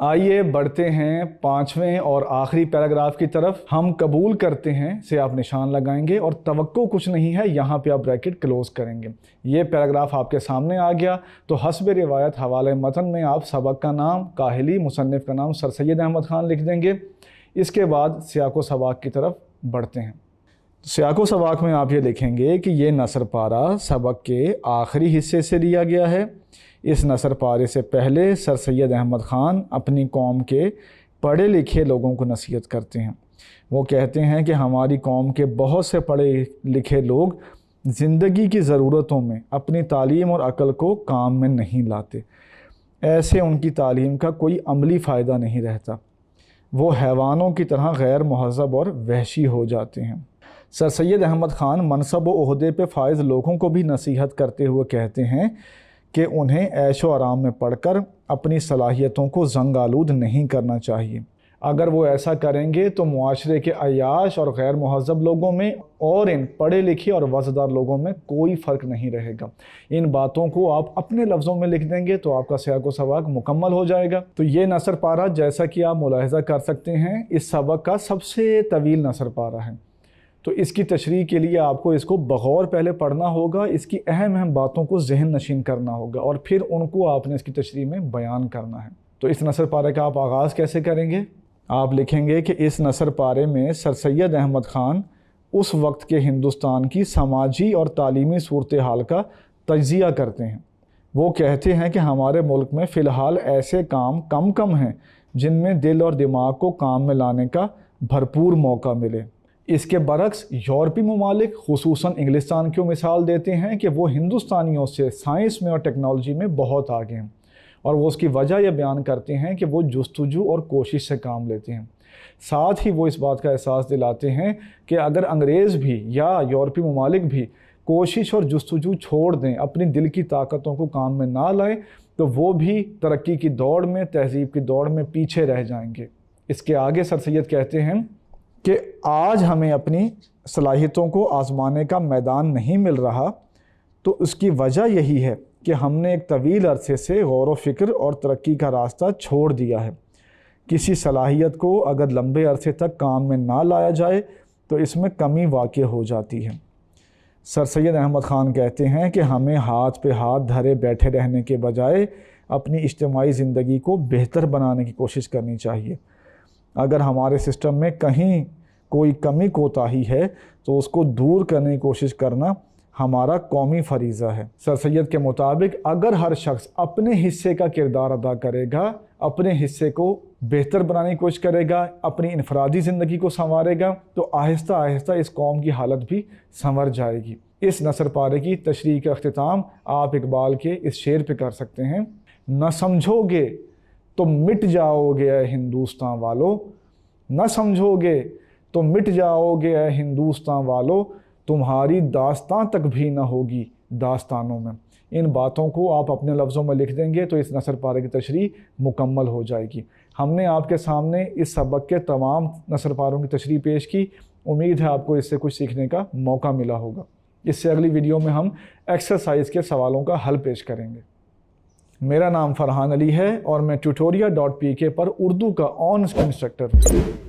آئیے بڑھتے ہیں پانچویں اور آخری پیراگراف کی طرف۔ ہم قبول کرتے ہیں سے آپ نشان لگائیں گے اور توقع کچھ نہیں ہے یہاں پہ آپ بریکٹ کلوز کریں گے۔ یہ پیراگراف آپ کے سامنے آ گیا تو حسب روایت حوالے متن میں آپ سبق کا نام، کاہلی، مصنف کا نام سر سید احمد خان لکھ دیں گے۔ اس کے بعد سیاق و سباق کی طرف بڑھتے ہیں۔ سیاق و سباق میں آپ یہ لکھیں گے کہ یہ نثر پارہ سبق کے آخری حصے سے لیا گیا ہے۔ اس نثر پارے سے پہلے سر سید احمد خان اپنی قوم کے پڑھے لکھے لوگوں کو نصیحت کرتے ہیں۔ وہ کہتے ہیں کہ ہماری قوم کے بہت سے پڑھے لکھے لوگ زندگی کی ضرورتوں میں اپنی تعلیم اور عقل کو کام میں نہیں لاتے۔ ایسے ان کی تعلیم کا کوئی عملی فائدہ نہیں رہتا۔ وہ حیوانوں کی طرح غیر مہذب اور وحشی ہو جاتے ہیں۔ سر سید احمد خان منصب و عہدے پہ فائز لوگوں کو بھی نصیحت کرتے ہوئے کہتے ہیں کہ انہیں عیش و آرام میں پڑھ کر اپنی صلاحیتوں کو زنگ آلود نہیں کرنا چاہیے۔ اگر وہ ایسا کریں گے تو معاشرے کے عیاش اور غیر مہذب لوگوں میں اور ان پڑھے لکھے اور وعظدار لوگوں میں کوئی فرق نہیں رہے گا۔ ان باتوں کو آپ اپنے لفظوں میں لکھ دیں گے تو آپ کا سیاق و سباق مکمل ہو جائے گا۔ تو یہ نثر پارہ جیسا کہ آپ ملاحظہ کر سکتے ہیں اس سبق کا سب سے طویل نثر پارہ ہے۔ تو اس کی تشریح کے لیے آپ کو اس کو بغور پہلے پڑھنا ہوگا، اس کی اہم باتوں کو ذہن نشین کرنا ہوگا اور پھر ان کو آپ نے اس کی تشریح میں بیان کرنا ہے۔ تو اس نثر پارے کا آپ آغاز کیسے کریں گے؟ آپ لکھیں گے کہ اس نثر پارے میں سر سید احمد خان اس وقت کے ہندوستان کی سماجی اور تعلیمی صورتحال کا تجزیہ کرتے ہیں۔ وہ کہتے ہیں کہ ہمارے ملک میں فی الحال ایسے کام کم ہیں جن میں دل اور دماغ کو کام میں لانے کا بھرپور موقع ملے۔ اس کے برعکس یورپی ممالک خصوصاً انگلستان کی مثال دیتے ہیں کہ وہ ہندوستانیوں سے سائنس میں اور ٹیکنالوجی میں بہت آگے ہیں، اور وہ اس کی وجہ یہ بیان کرتے ہیں کہ وہ جستجو اور کوشش سے کام لیتے ہیں۔ ساتھ ہی وہ اس بات کا احساس دلاتے ہیں کہ اگر انگریز بھی یا یورپی ممالک بھی کوشش اور جستجو چھوڑ دیں، اپنی دل کی طاقتوں کو کام میں نہ لائیں، تو وہ بھی ترقی کی دوڑ میں، تہذیب کی دوڑ میں پیچھے رہ جائیں گے۔ اس کے آگے سر سید کہتے ہیں کہ آج ہمیں اپنی صلاحیتوں کو آزمانے کا میدان نہیں مل رہا، تو اس کی وجہ یہی ہے کہ ہم نے ایک طویل عرصے سے غور و فکر اور ترقی کا راستہ چھوڑ دیا ہے۔ کسی صلاحیت کو اگر لمبے عرصے تک کام میں نہ لایا جائے تو اس میں کمی واقع ہو جاتی ہے۔ سر سید احمد خان کہتے ہیں کہ ہمیں ہاتھ پہ ہاتھ دھرے بیٹھے رہنے کے بجائے اپنی اجتماعی زندگی کو بہتر بنانے کی کوشش کرنی چاہیے۔ اگر ہمارے سسٹم میں کہیں کوئی کمی کوتاہی ہے تو اس کو دور کرنے کی کوشش کرنا ہمارا قومی فریضہ ہے۔ سر سید کے مطابق اگر ہر شخص اپنے حصے کا کردار ادا کرے گا، اپنے حصے کو بہتر بنانے کی کوشش کرے گا، اپنی انفرادی زندگی کو سنوارے گا، تو آہستہ آہستہ اس قوم کی حالت بھی سنور جائے گی۔ اس نثر پارے کی تشریح کا اختتام آپ اقبال کے اس شعر پہ کر سکتے ہیں: نہ سمجھو گے تو مٹ جاؤ گے اے ہندوستان والو، نہ سمجھو گے تو مٹ جاؤ گے اے ہندوستان والو، تمہاری داستان تک بھی نہ ہوگی داستانوں میں۔ ان باتوں کو آپ اپنے لفظوں میں لکھ دیں گے تو اس نثر پارے کی تشریح مکمل ہو جائے گی۔ ہم نے آپ کے سامنے اس سبق کے تمام نثر پاروں کی تشریح پیش کی۔ امید ہے آپ کو اس سے کچھ سیکھنے کا موقع ملا ہوگا۔ اس سے اگلی ویڈیو میں ہم ایکسرسائز کے سوالوں کا حل پیش کریں گے۔ میرا نام فرحان علی ہے اور میں tutoria.pk پر اردو کا آن اسکرین انسٹرکٹر ہوں۔